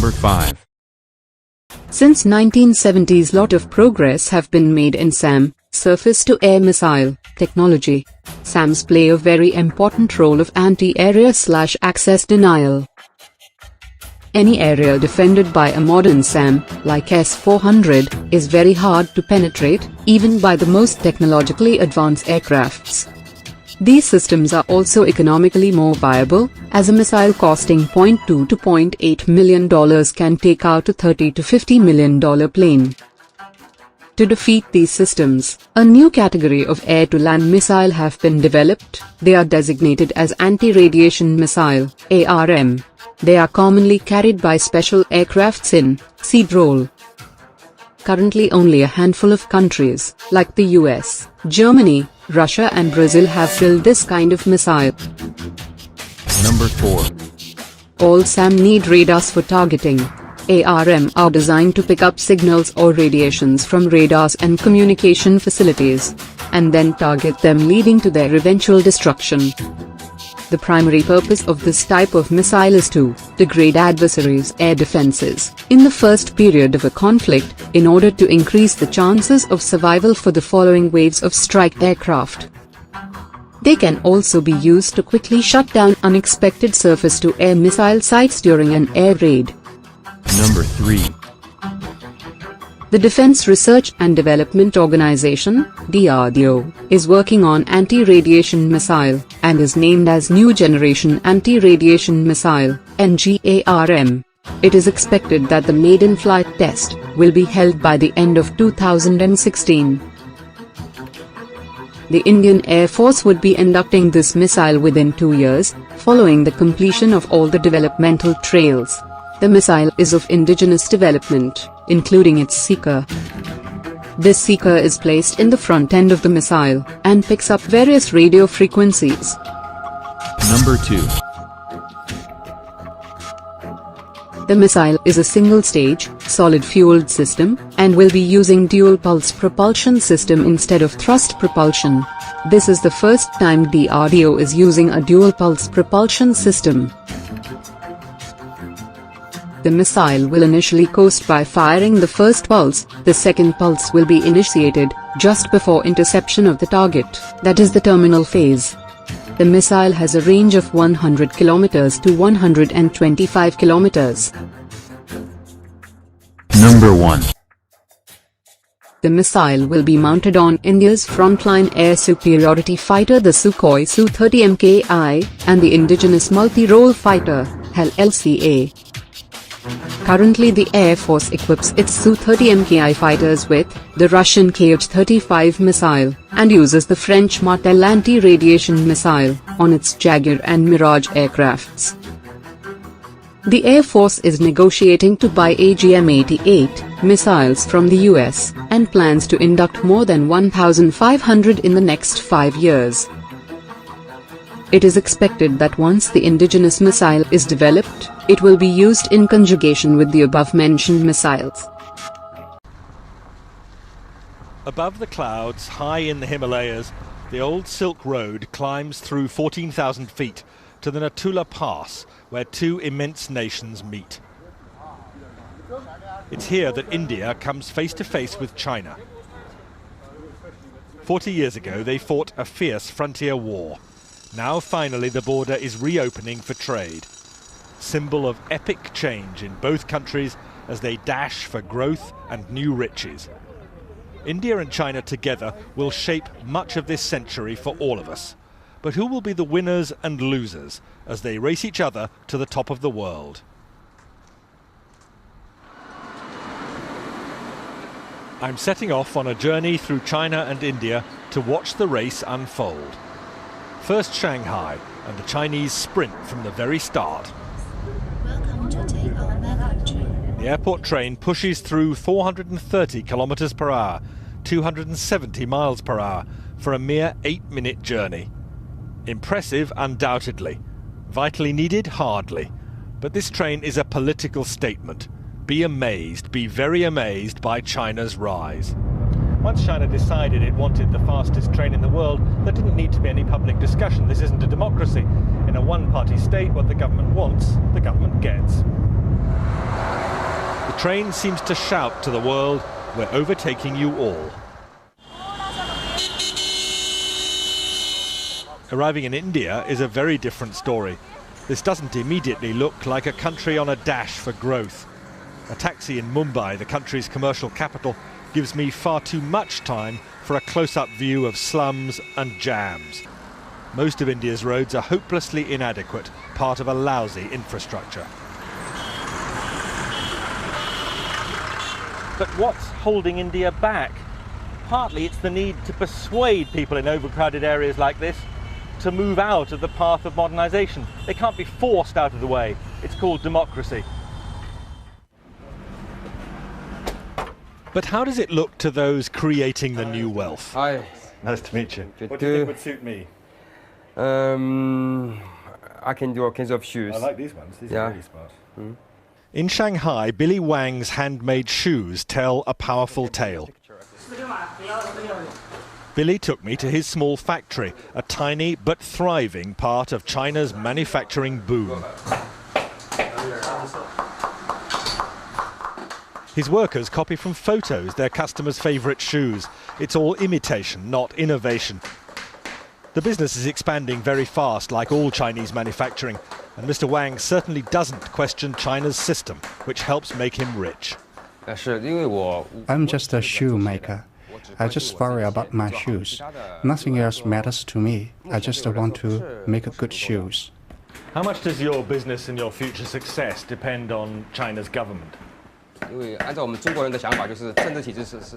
Number 5. Since 1970s, lot of progress have been made in SAM, surface-to-air missile, technology. SAMs play a very important role of anti-area/access denial. Any area defended by a modern SAM, like S-400, is very hard to penetrate, even by the most technologically advanced aircrafts. These systems are also economically more viable, as a missile costing $0.2 to $0.8 million can take out a $30 to $50 million plane. To defeat these systems, a new category of air-to-land missile have been developed. They are designated as anti-radiation missile, ARM. They are commonly carried by special aircrafts in seed role. Currently only a handful of countries, like the US, Germany, Russia and Brazil have built this kind of missile. Number 4. All SAM need radars for targeting. ARM are designed to pick up signals or radiations from radars and communication facilities, and then target them, leading to their eventual destruction. The primary purpose of this type of missile is to degrade adversaries' air defenses in the first period of a conflict, in order to increase the chances of survival for the following waves of strike aircraft. They can also be used to quickly shut down unexpected surface-to-air missile sites during an air raid. Number 3. The Defense Research and Development Organization, DRDO, is working on anti-radiation missile, and is named as New Generation Anti-Radiation Missile, NGARM. It is expected that the maiden flight test will be held by the end of 2016. The Indian Air Force would be inducting this missile within 2 years, following the completion of all the developmental trails. The missile is of indigenous development, including its seeker. This seeker is placed in the front end of the missile, and picks up various radio frequencies. Number 2. The missile is a single-stage, solid-fueled system, and will be using dual-pulse propulsion system instead of thrust propulsion. This is the first time DRDO is using a dual-pulse propulsion system. The missile will initially coast by firing the first pulse. The second pulse will be initiated just before interception of the target, that is the terminal phase. The missile has a range of 100 kilometers to 125 kilometers. Number 1. The missile will be mounted on India's frontline air superiority fighter, the Sukhoi Su-30 Mki, and the indigenous multi-role fighter, HAL-LCA. Currently the Air Force equips its Su-30 Mki fighters with the Russian Kh-35 missile, and uses the French Martel anti-radiation missile on its Jaguar and Mirage aircrafts. The Air Force is negotiating to buy AGM-88 missiles from the US, and plans to induct more than 1,500 in the next 5 years. It is expected that once the indigenous missile is developed, it will be used in conjugation with the above-mentioned missiles. Above the clouds, high in the Himalayas, the old Silk Road climbs through 14,000 feet to the Natula Pass, where two immense nations meet. It's here that India comes face to face with China. 40 years ago, they fought a fierce frontier war. Now finally the border is reopening for trade. Symbol of epic change in both countries as they dash for growth and new riches. India and China together will shape much of this century for all of us. But who will be the winners and losers as they race each other to the top of the world? I'm setting off on a journey through China and India to watch the race unfold. First Shanghai, and the Chinese sprint from the very start. Welcome to Takeover Country. The airport train pushes through 430 kilometers per hour, 270 miles per hour, for a mere 8-minute journey. Impressive, undoubtedly. Vitally needed, hardly. But this train is a political statement. Be amazed, be very amazed by China's rise. Once China decided it wanted the fastest train in the world, there didn't need to be any public discussion. This isn't a democracy. In a one-party state, what the government wants, the government gets. train seems to shout to the world, "We're overtaking you all." Arriving in India is a very different story. This doesn't immediately look like a country on a dash for growth. A taxi in Mumbai, the country's commercial capital, gives me far too much time for a close-up view of slums and jams. Most of India's roads are hopelessly inadequate, part of a lousy infrastructure. But what's holding India back? Partly it's the need to persuade people in overcrowded areas like this to move out of the path of modernisation. They can't be forced out of the way. It's called democracy. But how does it look to those creating the new wealth? Hi. Nice to meet you. What do you think would suit me? I can do all kinds of shoes. I like these ones. These are really smart. In Shanghai, Billy Wang's handmade shoes tell a powerful tale. Billy took me to his small factory, a tiny but thriving part of China's manufacturing boom. His workers copy from photos their customers' favourite shoes. It's all imitation, not innovation. The business is expanding very fast, like all Chinese manufacturing, and Mr. Wang certainly doesn't question China's system, which helps make him rich. I'm just a shoemaker. I just worry about my shoes. Nothing else matters to me. I just want to make good shoes. How much does your business and your future success depend on China's government?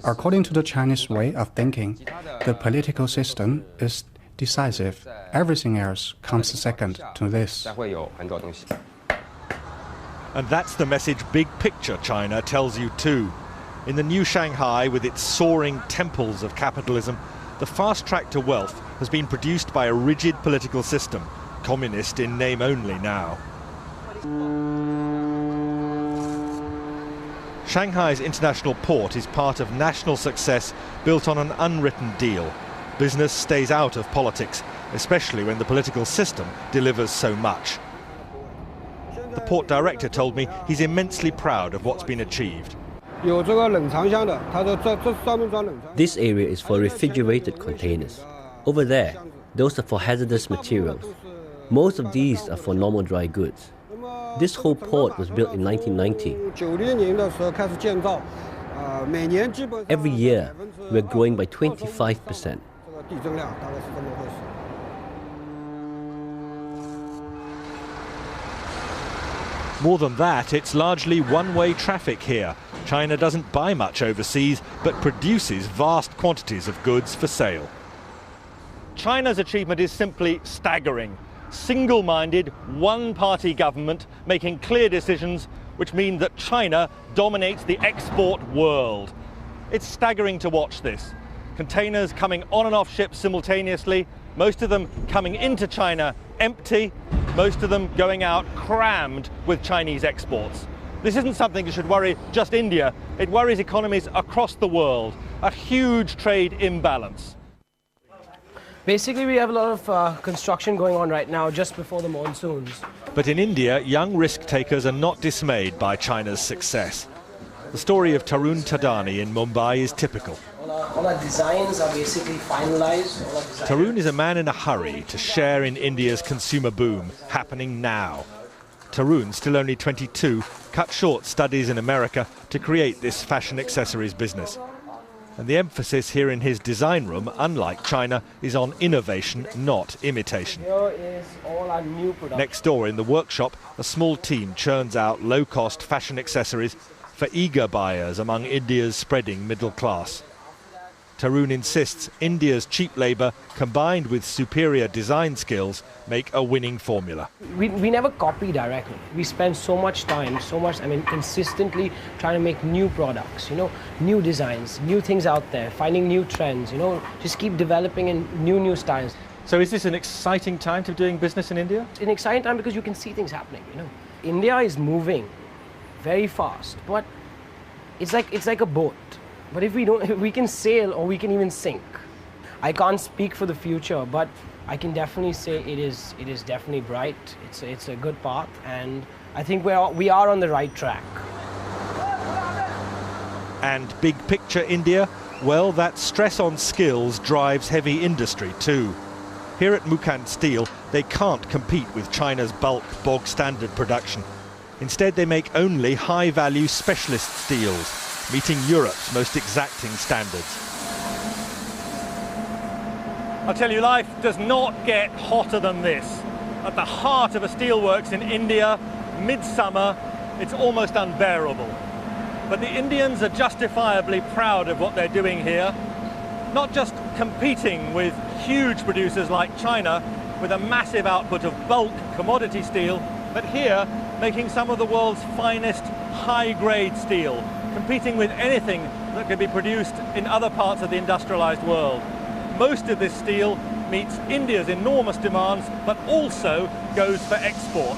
According to the Chinese way of thinking, the political system is decisive. Everything else comes second to this. And that's the message big picture China tells you too. In the new Shanghai, with its soaring temples of capitalism, the fast track to wealth has been produced by a rigid political system, communist in name only now. Shanghai's international port is part of national success built on an unwritten deal. Business stays out of politics, especially when the political system delivers so much. The port director told me he's immensely proud of what's been achieved. This area is for refrigerated containers. Over there, those are for hazardous materials. Most of these are for normal dry goods. This whole port was built in 1990. Every year, we're growing by 25%. More than that, it's largely one-way traffic here. China doesn't buy much overseas, but produces vast quantities of goods for sale. China's achievement is simply staggering. Single-minded, one-party government making clear decisions which mean that China dominates the export world. It's staggering to watch this. Containers coming on and off ships simultaneously, most of them coming into China empty, most of them going out crammed with Chinese exports. This isn't something that should worry just India, it worries economies across the world. A huge trade imbalance. Basically, we have a lot of construction going on right now just before the monsoons. But in India, young risk-takers are not dismayed by China's success. The story of Tarun Tadani in Mumbai is typical. All our designs are basically finalized. Tarun is a man in a hurry to share in India's consumer boom, happening now. Tarun, still only 22, cut short studies in America to create this fashion accessories business. And the emphasis here in his design room, unlike China, is on innovation, not imitation. Here is all our new production. Next door in the workshop, a small team churns out low-cost fashion accessories for eager buyers among India's spreading middle class. Tarun insists India's cheap labour, combined with superior design skills, make a winning formula. We never copy directly. We spend so much time, consistently trying to make new products, new designs, new things out there, finding new trends, just keep developing in new styles. So is this an exciting time to be doing business in India? It's an exciting time because you can see things happening, India is moving very fast, but it's like a boat. But if we can sail or we can even sink. I can't speak for the future, but I can definitely say it is definitely bright. It's a good path, and I think we are on the right track. And big picture India? Well, that stress on skills drives heavy industry too. Here at Mukand Steel, they can't compete with China's bulk bog standard production. Instead, they make only high-value specialist steels, meeting Europe's most exacting standards. I'll tell you, life does not get hotter than this. At the heart of a steelworks in India, midsummer, it's almost unbearable. But the Indians are justifiably proud of what they're doing here, not just competing with huge producers like China with a massive output of bulk commodity steel, but here making some of the world's finest high-grade steel, competing with anything that could be produced in other parts of the industrialized world. Most of this steel meets India's enormous demands, but also goes for export.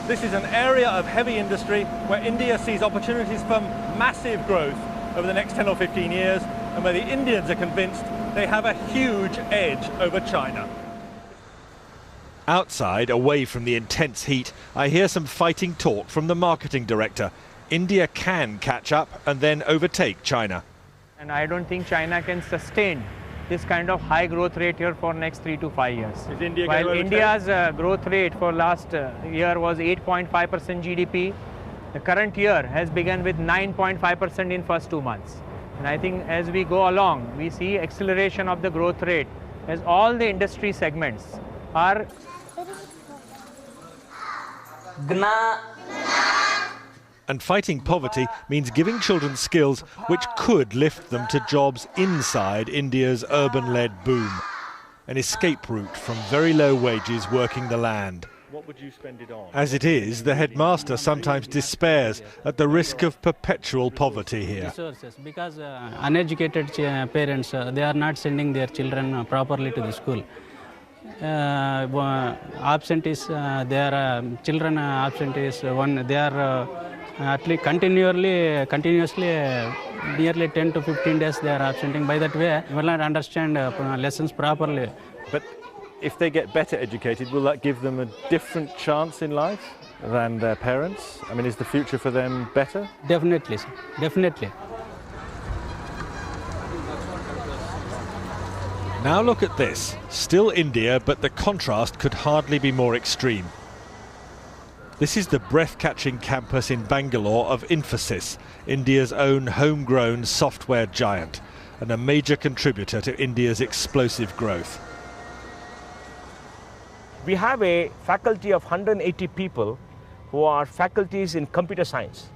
This is an area of heavy industry where India sees opportunities for massive growth over the next 10 or 15 years, and where the Indians are convinced they have a huge edge over China. Outside, away from the intense heat, I hear some fighting talk from the marketing director. India can catch up and then overtake China. And I don't think China can sustain this kind of high growth rate here for next 3 to 5 years. Is India While going to India's growth rate for last year was 8.5% GDP, the current year has begun with 9.5% in first 2 months. And I think as we go along, we see acceleration of the growth rate as all the industry segments are And fighting poverty means giving children skills which could lift them to jobs inside India's urban-led boom. An escape route from very low wages working the land. What would you spend it on? As it is, the headmaster sometimes despairs at the risk of perpetual poverty here. Resources, because uneducated parents, they are not sending their children properly to the school. Absentees, their children absentees, they are at least continuously nearly 10 to 15 days they are absenting. By that way, will not understand lessons properly. But if they get better educated, will that give them a different chance in life than their parents? I mean, is the future for them better? Definitely, sir. Definitely. Now look at this. Still India, but the contrast could hardly be more extreme. This is the breath-catching campus in Bangalore of Infosys, India's own homegrown software giant, and a major contributor to India's explosive growth. We have a faculty of 180 people who are faculties in computer science.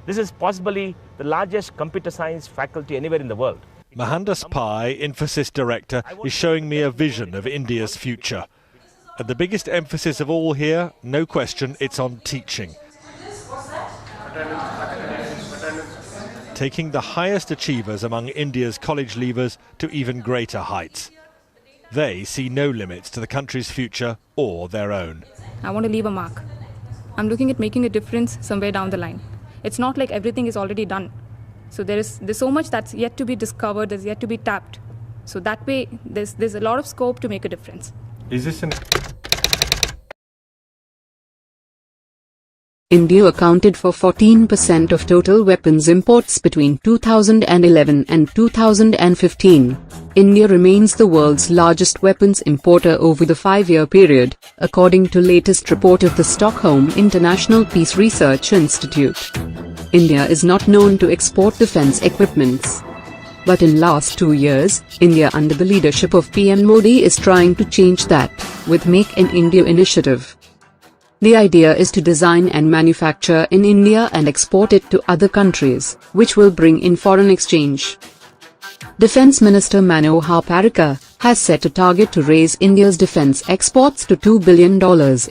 This is possibly the largest computer science faculty anywhere in the world. Mohandas Pai, Infosys director, is showing me a vision of India's future. And the biggest emphasis of all here, no question, it's on teaching. Taking the highest achievers among India's college leavers to even greater heights. They see no limits to the country's future or their own. I want to leave a mark. I'm looking at making a difference somewhere down the line. It's not like everything is already done. So there's so much that's yet to be discovered, there's yet to be tapped. So that way, there's a lot of scope to make a difference. Is this an... India accounted for 14% of total weapons imports between 2011 and 2015. India remains the world's largest weapons importer over the 5-year period, according to latest report of the Stockholm International Peace Research Institute. India is not known to export defense equipments. But in last 2 years, India under the leadership of PM Modi is trying to change that, with Make in India initiative. The idea is to design and manufacture in India and export it to other countries, which will bring in foreign exchange. Defense Minister Manohar Parrikar has set a target to raise India's defense exports to $2 billion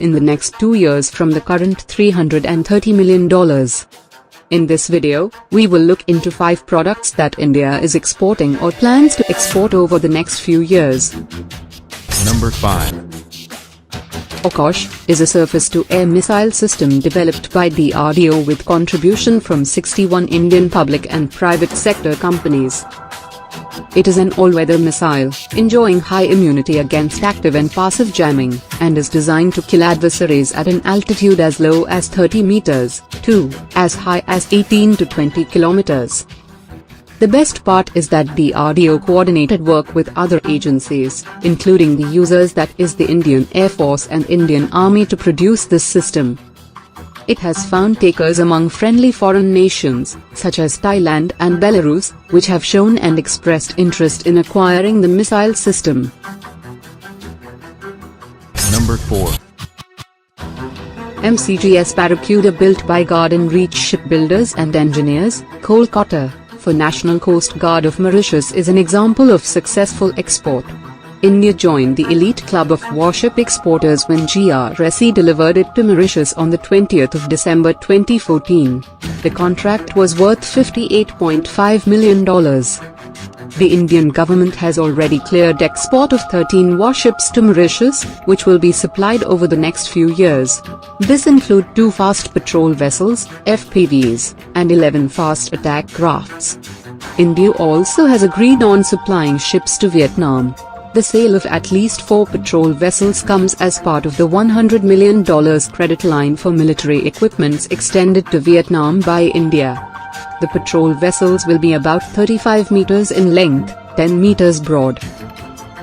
in the next 2 years from the current $330 million. In this video, we will look into 5 products that India is exporting or plans to export over the next few years. Number 5. Akash is a surface-to-air missile system developed by DRDO with contribution from 61 Indian public and private sector companies. It is an all-weather missile, enjoying high immunity against active and passive jamming, and is designed to kill adversaries at an altitude as low as 30 meters, to as high as 18 to 20 kilometers. The best part is that DRDO coordinated work with other agencies, including the users, that is the Indian Air Force and Indian Army, to produce this system. It has found takers among friendly foreign nations, such as Thailand and Belarus, which have shown and expressed interest in acquiring the missile system. Number 4. MCGS Barracuda, built by Garden Reach Shipbuilders and Engineers, Kolkata, for National Coast Guard of Mauritius, is an example of successful export. India joined the elite club of warship exporters when GRSE delivered it to Mauritius on the 20th of December 2014. The contract was worth $58.5 million. The Indian government has already cleared export of 13 warships to Mauritius, which will be supplied over the next few years. This include 2 fast patrol vessels, FPVs, and 11 fast attack crafts. India also has agreed on supplying ships to Vietnam. The sale of at least 4 patrol vessels comes as part of the $100 million credit line for military equipments extended to Vietnam by India. The patrol vessels will be about 35 meters in length, 10 meters broad.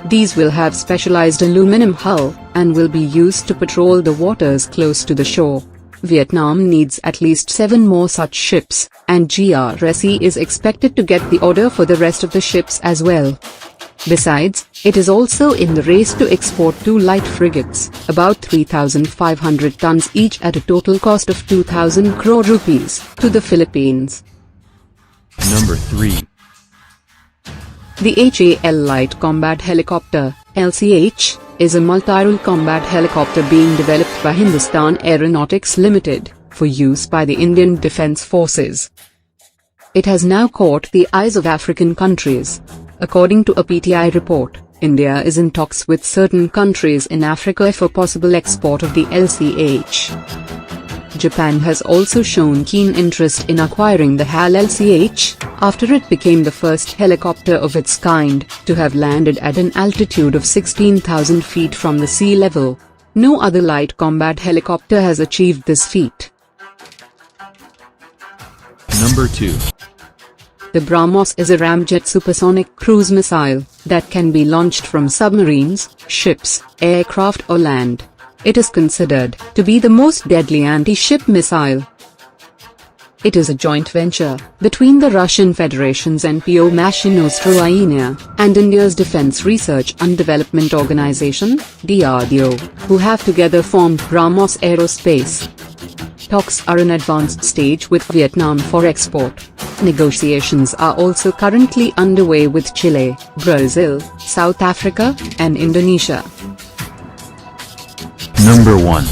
These will have specialized aluminum hull, and will be used to patrol the waters close to the shore. Vietnam needs at least 7 more such ships, and GRSE is expected to get the order for the rest of the ships as well. Besides, it is also in the race to export 2 light frigates, about 3,500 tons each at a total cost of 2,000 crore rupees, to the Philippines. Number 3. The HAL Light Combat Helicopter, LCH, is a multi-role combat helicopter being developed by Hindustan Aeronautics Limited, for use by the Indian Defence Forces. It has now caught the eyes of African countries. According to a PTI report, India is in talks with certain countries in Africa for possible export of the LCH. Japan has also shown keen interest in acquiring the HAL LCH, after it became the first helicopter of its kind to have landed at an altitude of 16,000 feet from the sea level. No other light combat helicopter has achieved this feat. Number 2. The BrahMos is a ramjet supersonic cruise missile that can be launched from submarines, ships, aircraft or land. It is considered to be the most deadly anti-ship missile. It is a joint venture between the Russian Federation's NPO Mashino-Stroyenia and India's Defence Research and Development Organization, DRDO, who have together formed BrahMos Aerospace. Talks are in advanced stage with Vietnam for export. Negotiations are also currently underway with Chile, Brazil, South Africa, and Indonesia. Number 1.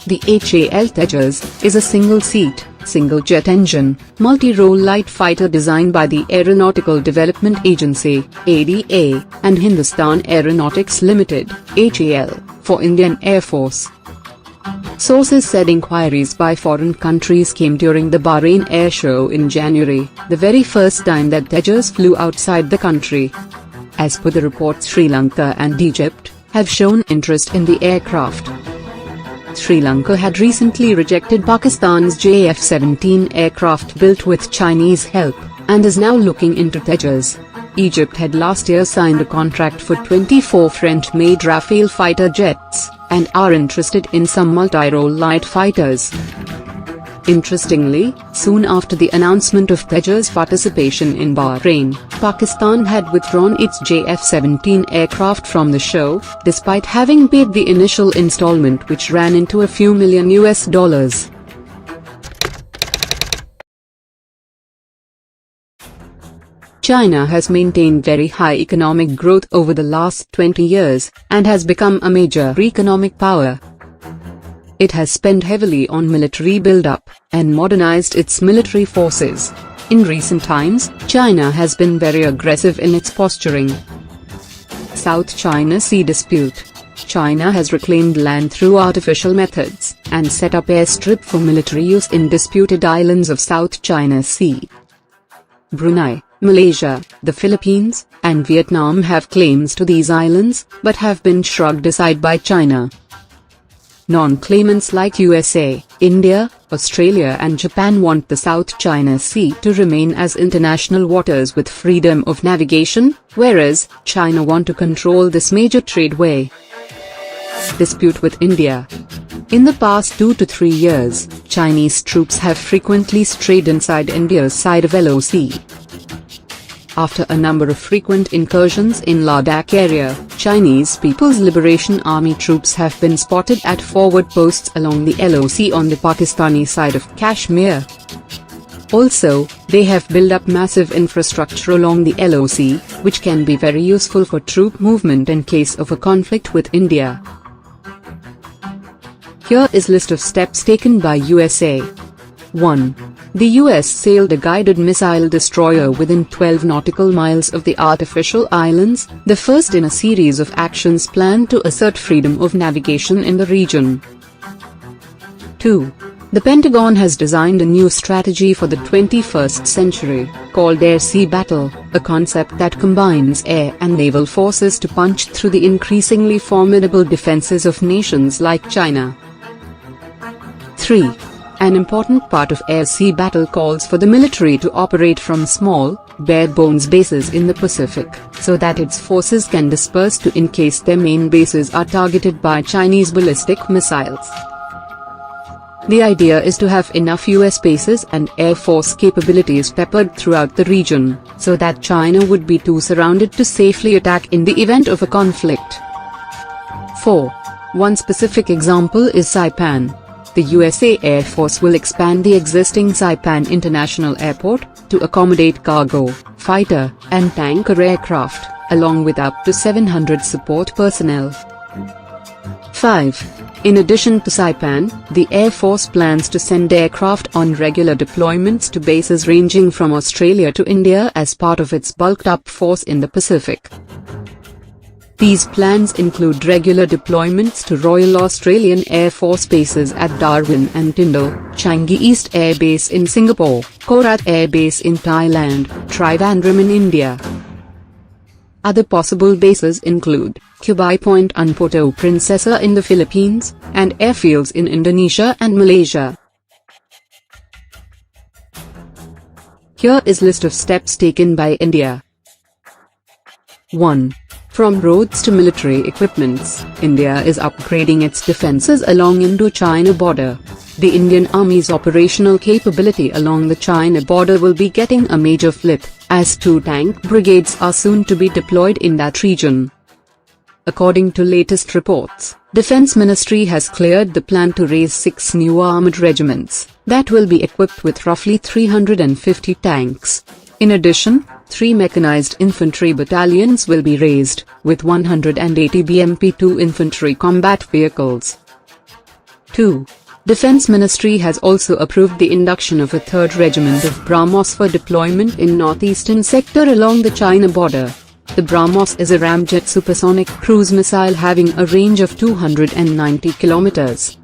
The HAL Tejas is a single-seat, single-jet engine, multi-role light fighter designed by the Aeronautical Development Agency, ADA, and Hindustan Aeronautics Limited, HAL, for Indian Air Force. Sources said inquiries by foreign countries came during the Bahrain Air Show in January, the very first time that Tejas flew outside the country. As per the report, Sri Lanka and Egypt have shown interest in the aircraft. Sri Lanka had recently rejected Pakistan's JF-17 aircraft built with Chinese help, and is now looking into Tejas. Egypt had last year signed a contract for 24 French-made Rafale fighter jets, and are interested in some multi-role light fighters. Interestingly, soon after the announcement of Tejas' participation in Bahrain, Pakistan had withdrawn its JF-17 aircraft from the show, despite having paid the initial installment, which ran into a few million $. China has maintained very high economic growth over the last 20 years, and has become a major economic power. It has spent heavily on military build-up, and modernized its military forces. In recent times, China has been very aggressive in its posturing. South China Sea dispute. China has reclaimed land through artificial methods, and set up airstrip for military use in disputed islands of South China Sea. Brunei, Malaysia, the Philippines, and Vietnam have claims to these islands, but have been shrugged aside by China. Non-claimants like USA, India, Australia and Japan want the South China Sea to remain as international waters with freedom of navigation, whereas China want to control this major tradeway. Dispute with India. In the past 2 to 3 years, Chinese troops have frequently strayed inside India's side of LOC. After a number of frequent incursions in Ladakh area, Chinese People's Liberation Army troops have been spotted at forward posts along the LOC on the Pakistani side of Kashmir. Also, they have built up massive infrastructure along the LOC, which can be very useful for troop movement in case of a conflict with India. Here is list of steps taken by USA. 1. The US sailed a guided missile destroyer within 12 nautical miles of the artificial islands, the first in a series of actions planned to assert freedom of navigation in the region. 2. The Pentagon has designed a new strategy for the 21st century, called Air-Sea Battle, a concept that combines air and naval forces to punch through the increasingly formidable defenses of nations like China. 3. An important part of Air-Sea Battle calls for the military to operate from small, bare-bones bases in the Pacific, so that its forces can disperse to in case their main bases are targeted by Chinese ballistic missiles. The idea is to have enough US bases and Air Force capabilities peppered throughout the region, so that China would be too surrounded to safely attack in the event of a conflict. 4. One specific example is Saipan. The USA Air Force will expand the existing Saipan International Airport to accommodate cargo, fighter, and tanker aircraft, along with up to 700 support personnel. 5. In addition to Saipan, the Air Force plans to send aircraft on regular deployments to bases ranging from Australia to India as part of its bulked-up force in the Pacific. These plans include regular deployments to Royal Australian Air Force bases at Darwin and Tyndall, Changi East Air Base in Singapore, Korat Air Base in Thailand, Trivandrum in India. Other possible bases include Kubai Point and Puerto Princesa in the Philippines, and airfields in Indonesia and Malaysia. Here is list of steps taken by India. 1. From roads to military equipments, India is upgrading its defenses along Indo-China border. The Indian Army's operational capability along the China border will be getting a major flip, as 2 tank brigades are soon to be deployed in that region. According to latest reports, Defense Ministry has cleared the plan to raise 6 new armored regiments, that will be equipped with roughly 350 tanks. In addition, 3 mechanized infantry battalions will be raised, with 180 BMP-2 infantry combat vehicles. 2. Defense Ministry has also approved the induction of a 3rd regiment of BrahMos for deployment in northeastern sector along the China border. The BrahMos is a ramjet supersonic cruise missile having a range of 290 kilometers.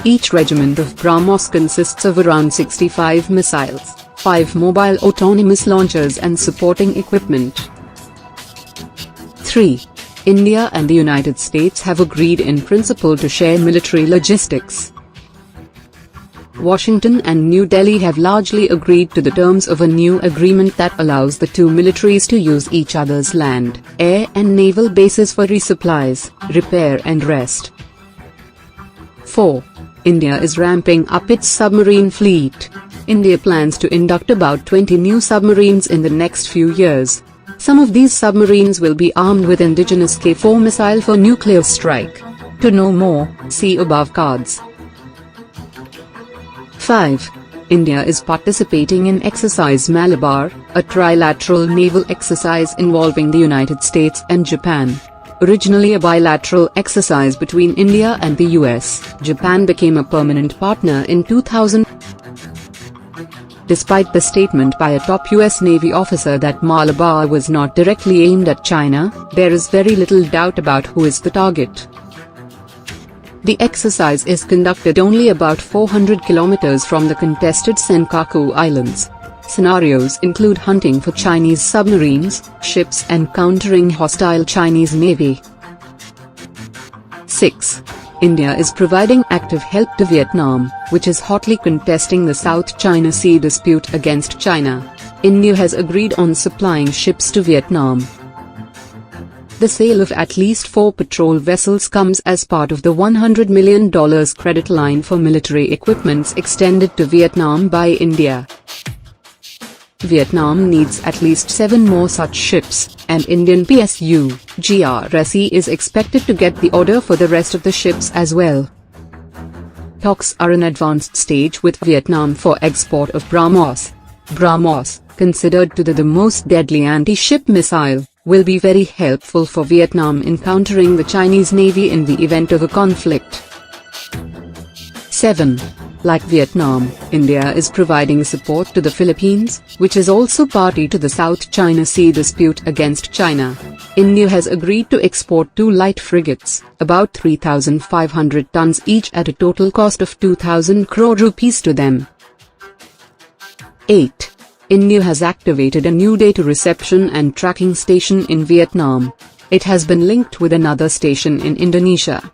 Each regiment of BrahMos consists of around 65 missiles, 5 mobile autonomous launchers and supporting equipment. 3. India and the United States have agreed in principle to share military logistics. Washington and New Delhi have largely agreed to the terms of a new agreement that allows the 2 militaries to use each other's land, air and naval bases for resupplies, repair and rest. 4. India is ramping up its submarine fleet. India plans to induct about 20 new submarines in the next few years. Some of these submarines will be armed with indigenous K-4 missile for nuclear strike. To know more, see above cards. 5. India is participating in Exercise Malabar, a trilateral naval exercise involving the United States and Japan. Originally a bilateral exercise between India and the US, Japan became a permanent partner in 2000. Despite the statement by a top US Navy officer that Malabar was not directly aimed at China, there is very little doubt about who is the target. The exercise is conducted only about 400 kilometers from the contested Senkaku Islands. Scenarios include hunting for Chinese submarines, ships and countering hostile Chinese Navy. 6. India is providing active help to Vietnam, which is hotly contesting the South China Sea dispute against China. India has agreed on supplying ships to Vietnam. The sale of at least 4 patrol vessels comes as part of the $100 million credit line for military equipments extended to Vietnam by India. Vietnam needs at least 7 more such ships, and Indian PSU, GRSE is expected to get the order for the rest of the ships as well. Talks are in advanced stage with Vietnam for export of BrahMos. BrahMos, considered to be the most deadly anti-ship missile, will be very helpful for Vietnam in countering the Chinese Navy in the event of a conflict. 7. Like Vietnam, India is providing support to the Philippines, which is also party to the South China Sea dispute against China. India has agreed to export 2 light frigates, about 3,500 tons each at a total cost of 2,000 crore rupees to them. 8. India has activated a new data reception and tracking station in Vietnam. It has been linked with another station in Indonesia.